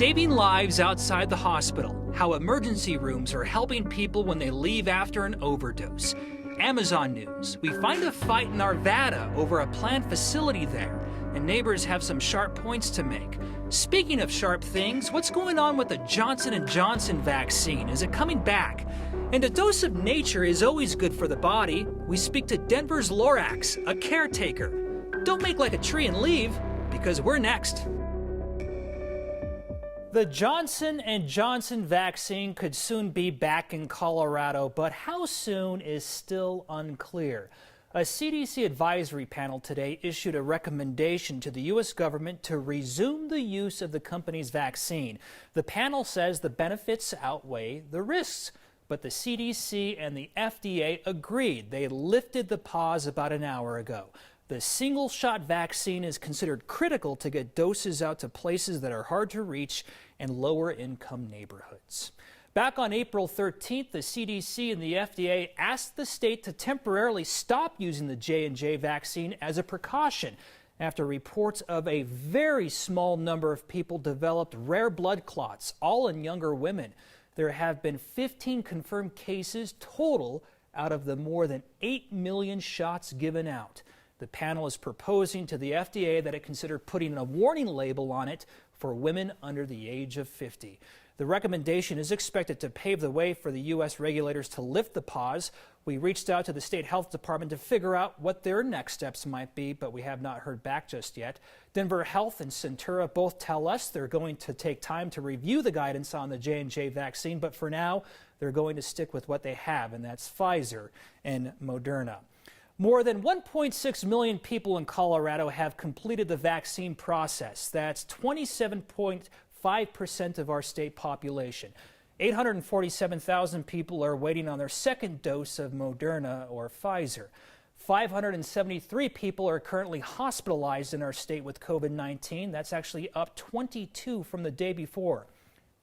Saving lives outside the hospital, how emergency rooms are helping people when they leave after an overdose. Amazon news, we find a fight in Arvada over a planned facility there, and neighbors have some sharp points to make. Speaking of sharp things, what's going on with the Johnson & Johnson vaccine? Is it coming back? And a dose of nature is always good for the body. We speak to Denver's Lorax, a caretaker. Don't make like a tree and leave, because we're next. The Johnson & Johnson vaccine could soon be back in Colorado, but how soon is still unclear. A CDC advisory panel today issued a recommendation to the U.S. government to resume the use of the company's vaccine. The panel says the benefits outweigh the risks, but the CDC and the FDA agreed. They lifted the pause about an hour ago. The single-shot vaccine is considered critical to get doses out to places that are hard to reach and lower-income neighborhoods. Back on April 13th, the CDC and the FDA asked the state to temporarily stop using the J&J vaccine as a precaution after reports of a very small number of people developed rare blood clots, all in younger women. There have been 15 confirmed cases total out of the more than 8 million shots given out. The panel is proposing to the FDA that it consider putting a warning label on it for women under the age of 50. The recommendation is expected to pave the way for the U.S. regulators to lift the pause. We reached out to the state health department to figure out what their next steps might be, but we have not heard back just yet. Denver Health and Centura both tell us they're going to take time to review the guidance on the J&J vaccine, but for now, they're going to stick with what they have, and that's Pfizer and Moderna. More than 1.6 million people in Colorado have completed the vaccine process. That's 27.5% of our state population. 847,000 people are waiting on their second dose of Moderna or Pfizer. 573 people are currently hospitalized in our state with COVID-19. That's actually up 22 from the day before.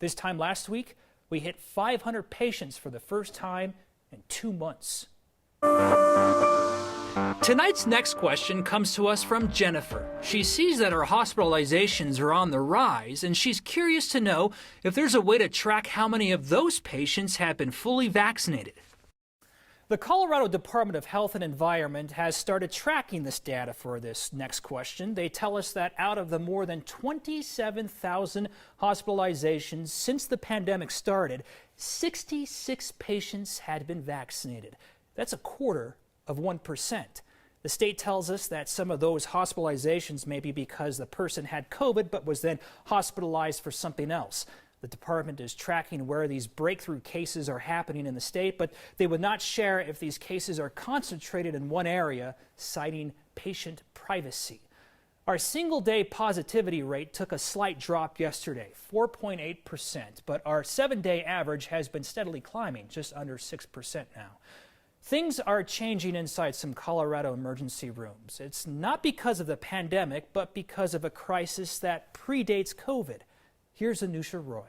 This time last week, we hit 500 patients for the first time in 2 months. Tonight's next question comes to us from Jennifer. She sees that our hospitalizations are on the rise, and she's curious to know if there's a way to track how many of those patients have been fully vaccinated. The Colorado Department of Health and Environment has started tracking this data for this next question. They tell us that out of the more than 27,000 hospitalizations since the pandemic started, 66 patients had been vaccinated. That's a quarter of 1%. The state tells us that some of those hospitalizations may be because the person had COVID but was then hospitalized for something else. The department is tracking where these breakthrough cases are happening in the state, but they would not share if these cases are concentrated in one area, citing patient privacy. Our single-day positivity rate took a slight drop yesterday, 4.8%, but our 7-day average has been steadily climbing, just under 6% now. Things are changing inside some Colorado emergency rooms. It's not because of the pandemic, but because of a crisis that predates COVID. Here's Anusha Roy.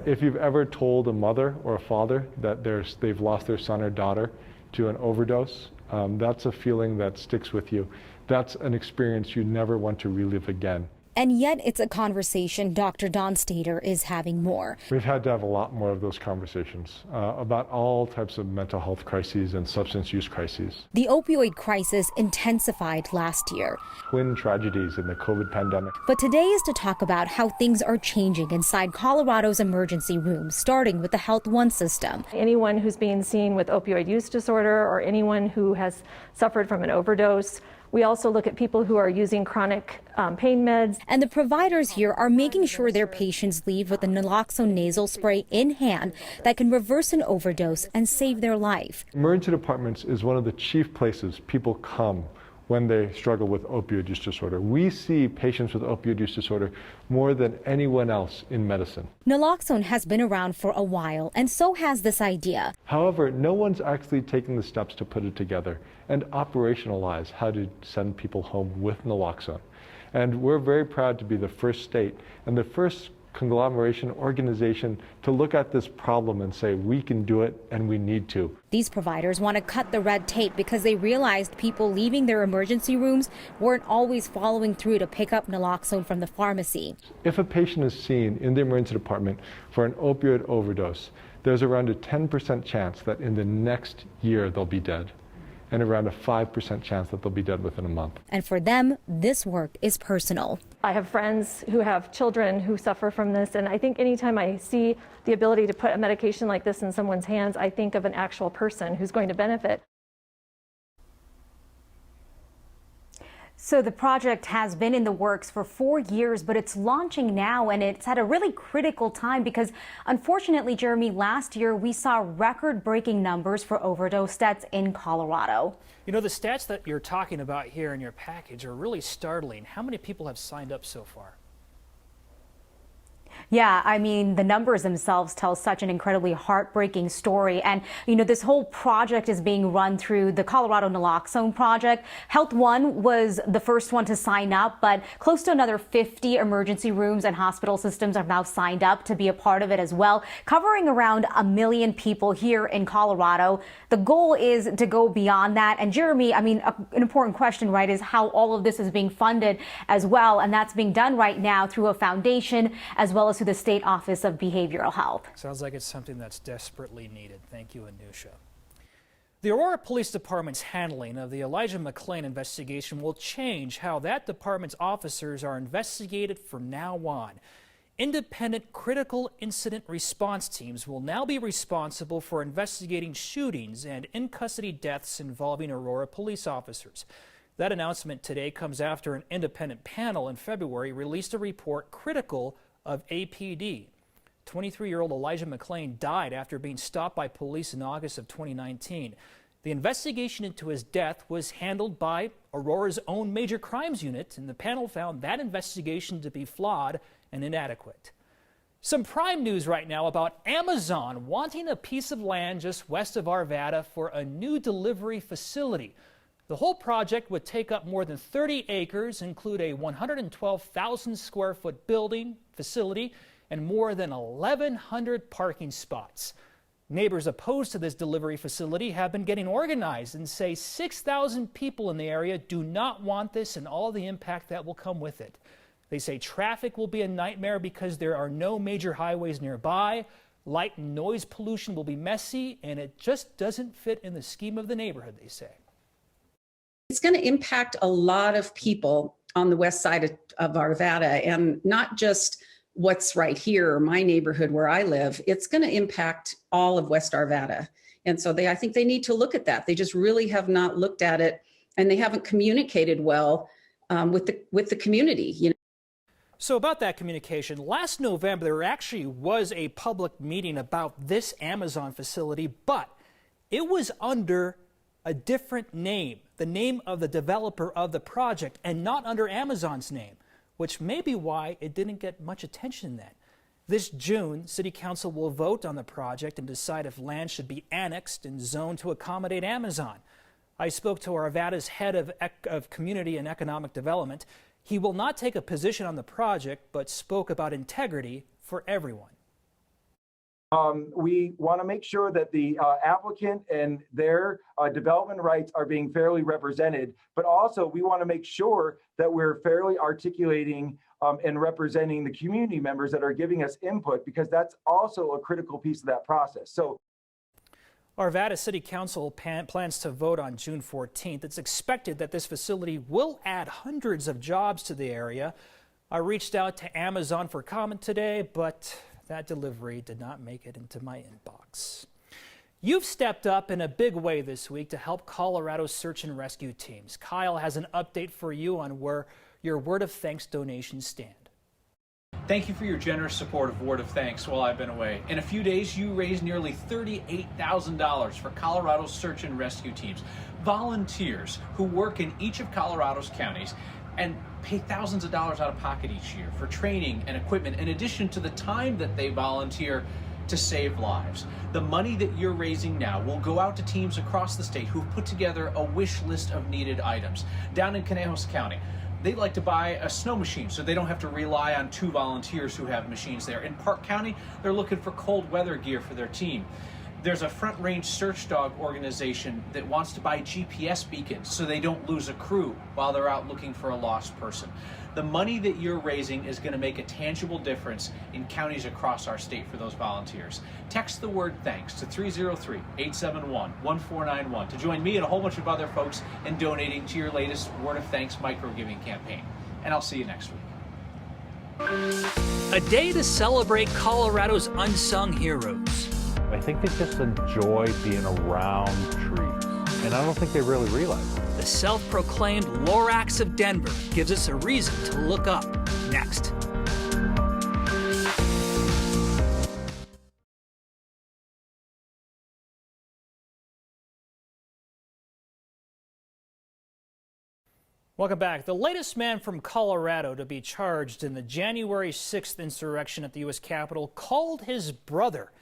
If you've ever told a mother or a father that they've lost their son or daughter to an overdose, that's a feeling that sticks with you. That's an experience you never want to relive again. And yet it's a conversation Dr. Don Stater is having more. We've had to have a lot more of those conversations about all types of mental health crises and substance use crises. The opioid crisis intensified last year. Twin tragedies in the COVID pandemic. But today is to talk about how things are changing inside Colorado's emergency rooms, starting with the Health One system. Anyone who's being seen with opioid use disorder or anyone who has suffered from an overdose. We also look at people who are using chronic pain meds. And the providers here are making sure their patients leave with a naloxone nasal spray in hand that can reverse an overdose and save their life. Emergency departments is one of the chief places people come when they struggle with opioid use disorder. We see patients with opioid use disorder more than anyone else in medicine. Naloxone has been around for a while, and so has this idea. However, no one's actually taken the steps to put it together and operationalize how to send people home with naloxone. And we're very proud to be the first state and the first conglomeration, organization to look at this problem and say, we can do it and we need to. These providers want to cut the red tape because they realized people leaving their emergency rooms weren't always following through to pick up naloxone from the pharmacy. If a patient is seen in the emergency department for an opioid overdose, there's around a 10% chance that in the next year they'll be dead, and around a 5% chance that they'll be dead within a month. And for them, this work is personal. I have friends who have children who suffer from this, and I think anytime I see the ability to put a medication like this in someone's hands, I think of an actual person who's going to benefit. So the project has been in the works for 4 years, but it's launching now, and it's at a really critical time because, unfortunately, Jeremy, last year we saw record-breaking numbers for overdose deaths in Colorado. You know, the stats that you're talking about here in your package are really startling. How many people have signed up so far? Yeah, I mean, the numbers themselves tell such an incredibly heartbreaking story. And, you know, this whole project is being run through the Colorado Naloxone Project. Health One was the first one to sign up, but close to another 50 emergency rooms and hospital systems have now signed up to be a part of it as well, covering around 1 million people here in Colorado. The goal is to go beyond that. And Jeremy, I mean, an important question, right, is how all of this is being funded as well. And that's being done right now through a foundation as well as through the State Office of Behavioral Health. Sounds like it's something that's desperately needed. Thank you, Anusha. The Aurora Police Department's handling of the Elijah McClain investigation will change how that department's officers are investigated from now on. Independent critical incident response teams will now be responsible for investigating shootings and in-custody deaths involving Aurora police officers. That announcement today comes after an independent panel in February released a report critical of APD. 23-year-old Elijah McClain died after being stopped by police in August of 2019. The investigation into his death was handled by Aurora's own Major Crimes Unit, and the panel found that investigation to be flawed and inadequate. Some prime news right now about Amazon wanting a piece of land just west of Arvada for a new delivery facility. The whole project would take up more than 30 acres, include a 112,000 square foot building, facility, and more than 1,100 parking spots. Neighbors opposed to this delivery facility have been getting organized and say 6,000 people in the area do not want this and all the impact that will come with it. They say traffic will be a nightmare because there are no major highways nearby. Light and noise pollution will be messy, and it just doesn't fit in the scheme of the neighborhood, they say. It's going to impact a lot of people on the west side of Arvada, and not just what's right here, my neighborhood where I live. It's going to impact all of West Arvada. And so I think they need to look at that. They just really have not looked at it, and they haven't communicated well with the community. You know? So about that communication, last November there actually was a public meeting about this Amazon facility, but it was under a different name, the name of the developer of the project, and not under Amazon's name, which may be why it didn't get much attention then. This June, City Council will vote on the project and decide if land should be annexed and zoned to accommodate Amazon. I spoke to Arvada's head of Community and Economic Development. He will not take a position on the project, but spoke about integrity for everyone. We want to make sure that the applicant and their development rights are being fairly represented, but also we want to make sure that we're fairly articulating and representing the community members that are giving us input, because that's also a critical piece of that process. So, Arvada City Council plans to vote on June 14th. It's expected that this facility will add hundreds of jobs to the area. I reached out to Amazon for comment today, but that delivery did not make it into my inbox. You've stepped up in a big way this week to help Colorado's search and rescue teams. Kyle has an update for you on where your Word of Thanks donations stand. Thank you for your generous support of Word of Thanks while I've been away. In a few days, you raised nearly $38,000 for Colorado's search and rescue teams, volunteers who work in each of Colorado's counties and pay thousands of dollars out of pocket each year for training and equipment, in addition to the time that they volunteer to save lives. The money that you're raising now will go out to teams across the state who've put together a wish list of needed items. Down in Conejos County, they'd like to buy a snow machine so they don't have to rely on 2 volunteers who have machines there. In Park County, they're looking for cold weather gear for their team. There's a Front Range Search Dog organization that wants to buy GPS beacons so they don't lose a crew while they're out looking for a lost person. The money that you're raising is going to make a tangible difference in counties across our state for those volunteers. Text the word THANKS to 303-871-1491 to join me and a whole bunch of other folks in donating to your latest Word of Thanks micro-giving campaign. And I'll see you next week. A day to celebrate Colorado's unsung heroes. I think they just enjoy being around trees, and I don't think they really realize it. The self-proclaimed Lorax of Denver gives us a reason to look up. Next. Welcome back. The latest man from Colorado to be charged in the January 6th insurrection at the U.S. Capitol called his brother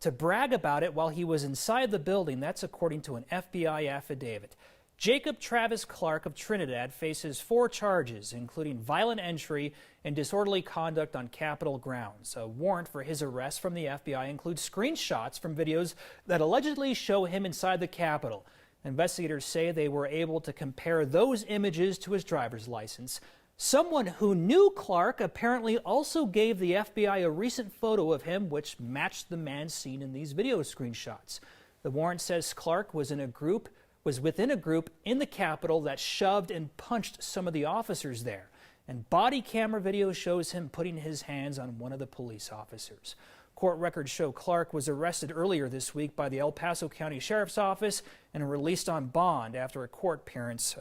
to brag about it while he was inside the building. That's according to an FBI affidavit. Jacob Travis Clark of Trinidad faces 4 charges, including violent entry and disorderly conduct on Capitol grounds. A warrant for his arrest from the FBI includes screenshots from videos that allegedly show him inside the Capitol. Investigators say they were able to compare those images to his driver's license. Someone who knew Clark apparently also gave the FBI a recent photo of him which matched the man seen in these video screenshots. The warrant says Clark was within a group in the Capitol that shoved and punched some of the officers there. And body camera video shows him putting his hands on one of the police officers. Court records show Clark was arrested earlier this week by the El Paso County Sheriff's Office and released on bond after a court appearance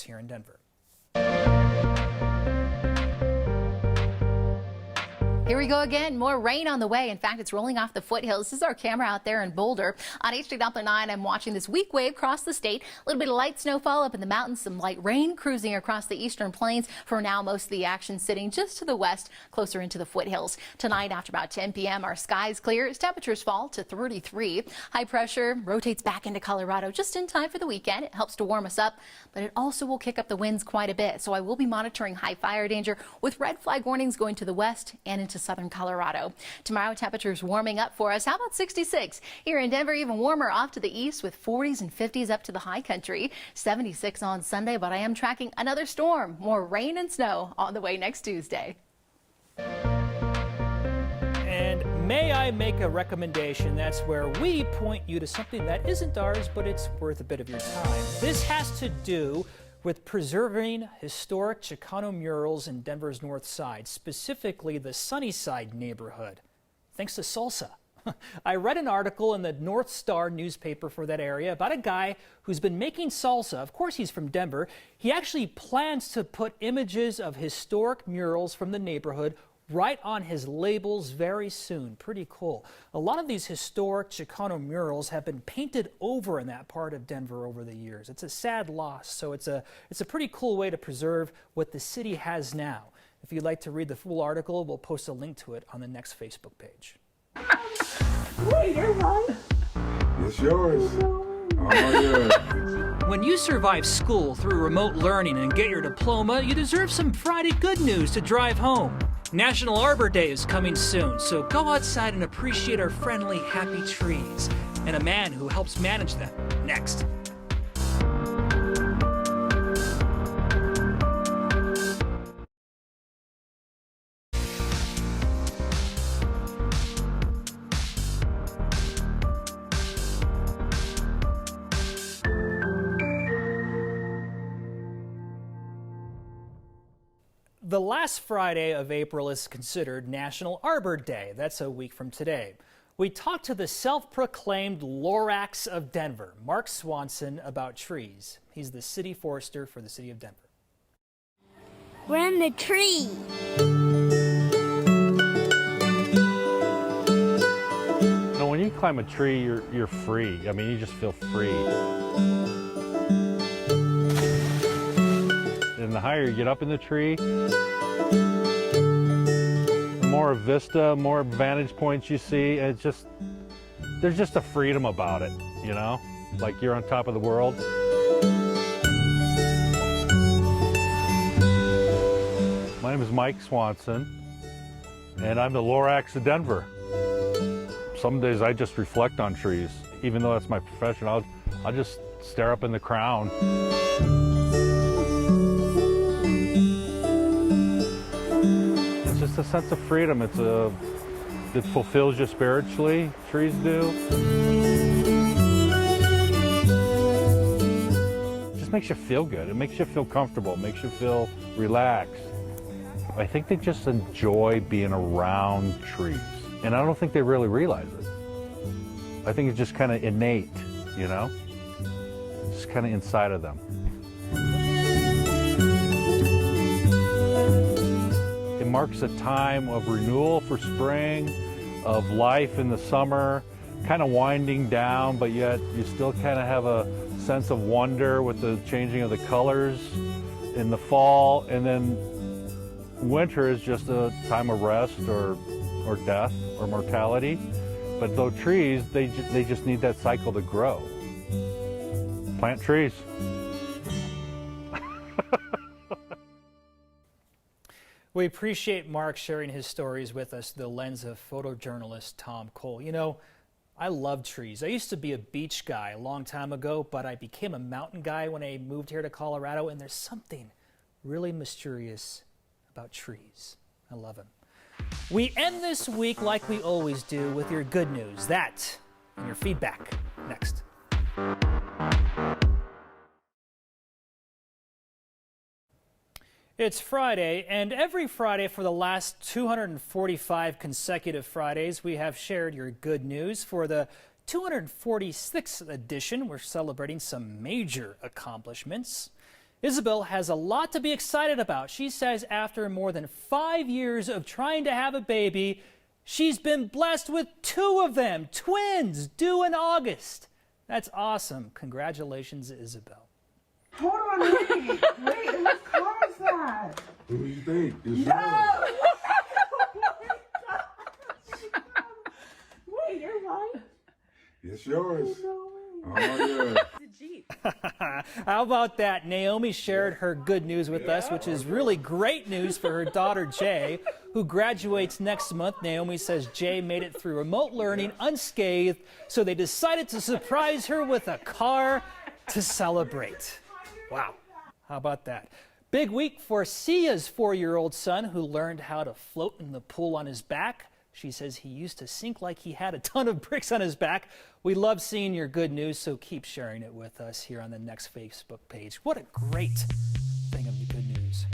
here in Denver. Here we go again. More rain on the way. In fact, it's rolling off the foothills. This is our camera out there in Boulder. On HD Doppler 9, I'm watching this weak wave cross the state. A little bit of light snowfall up in the mountains, some light rain cruising across the eastern plains. For now, most of the action sitting just to the west, closer into the foothills. Tonight, after about 10 p.m., our skies clear as temperatures fall to 33. High pressure rotates back into Colorado just in time for the weekend. It helps to warm us up, but it also will kick up the winds quite a bit. So I will be monitoring high fire danger with red flag warnings going to the west and into southern Colorado. Tomorrow, temperatures warming up for us. How about 66? Here in Denver, even warmer off to the east with 40s and 50s up to the high country. 76 on Sunday, but I am tracking another storm. More rain and snow on the way next Tuesday. And may I make a recommendation? That's where we point you to something that isn't ours, but it's worth a bit of your time. This has to do with preserving historic Chicano murals in Denver's North Side, specifically the Sunnyside neighborhood, thanks to salsa. I read an article in the North Star newspaper for that area about a guy who's been making salsa. Of course, he's from Denver. He actually plans to put images of historic murals from the neighborhood right on his labels very soon. Pretty cool. A lot of these historic Chicano murals have been painted over in that part of Denver over the years. It's a sad loss, so it's a pretty cool way to preserve what the city has now. If you'd like to read the full article, we'll post a link to it on the next Facebook page. Wait, you're mine. It's yours. Oh, When you survive school through remote learning and get your diploma, you deserve some Friday good news to drive home. National Arbor Day is coming soon, so go outside and appreciate our friendly, happy trees and a man who helps manage them. Next. The last Friday of April is considered National Arbor Day. That's a week from today. We talked to the self-proclaimed Lorax of Denver, Mark Swanson, about trees. He's the city forester for the city of Denver. We're in the tree. No, when you climb a tree, you're free. I mean, you just feel free. And the higher you get up in the tree, the more vista, more vantage points you see. It's just, there's just a freedom about it, you know? Like you're on top of the world. My name is Mike Swanson, and I'm the Lorax of Denver. Some days I just reflect on trees. Even though that's my profession, I'll just stare up in the crown. It's just a sense of freedom. It fulfills you spiritually, trees do. It just makes you feel good. It makes you feel comfortable. It makes you feel relaxed. I think they just enjoy being around trees. And I don't think they really realize it. I think it's just kind of innate, you know? Just kind of inside of them. It marks a time of renewal for spring, of life in the summer, kind of winding down, but yet you still kind of have a sense of wonder with the changing of the colors in the fall, and then winter is just a time of rest or death or mortality. But those trees, they just need that cycle to grow. Plant trees. We appreciate Mark sharing his stories with us through the lens of photojournalist Tom Cole. You know, I love trees. I used to be a beach guy a long time ago, but I became a mountain guy when I moved here to Colorado, and there's something really mysterious about trees. I love them. We end this week like we always do with your good news. That and your feedback next. It's Friday, and every Friday for the last 245 consecutive Fridays, we have shared your good news. For the 246th edition, we're celebrating some major accomplishments. Isabel has a lot to be excited about. She says after more than 5 years of trying to have a baby, she's been blessed with 2 of them, twins, due in August. That's awesome. Congratulations, Isabel. Hold on, wait, whose car is that? Who do you think? It's No! Wait, you're right. It's yours. No Oh, yeah. It's a Jeep. How about that? Naomi shared her good news with us, which is really great news for her daughter, Jay, who graduates next month. Naomi says Jay made it through remote learning unscathed, so they decided to surprise her with a car to celebrate. Wow. How about that? Big week for Sia's 4-year-old son, who learned how to float in the pool on his back. She says he used to sink like he had a ton of bricks on his back. We love seeing your good news, so keep sharing it with us here on the Next Facebook page. What a great thing of the good news.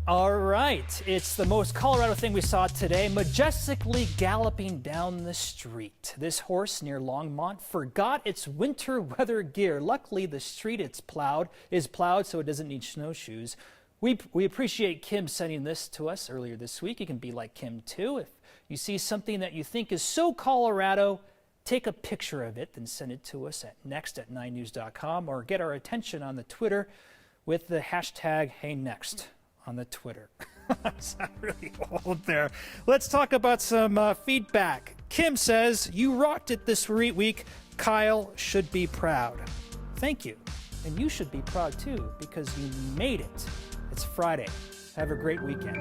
All right, it's the most Colorado thing we saw today, majestically galloping down the street. This horse near Longmont forgot its winter weather gear. Luckily, the street is plowed, so it doesn't need snowshoes. We appreciate Kim sending this to us earlier this week. You can be like Kim too. If you see something that you think is so Colorado, take a picture of it, then send it to us at next@9news.com, or get our attention on the Twitter with the hashtag #HeyNext on the Twitter. It's not really old there. Let's talk about some feedback. Kim says, you rocked it this week. Kyle should be proud. Thank you. And you should be proud too, because you made it. It's Friday. Have a great weekend.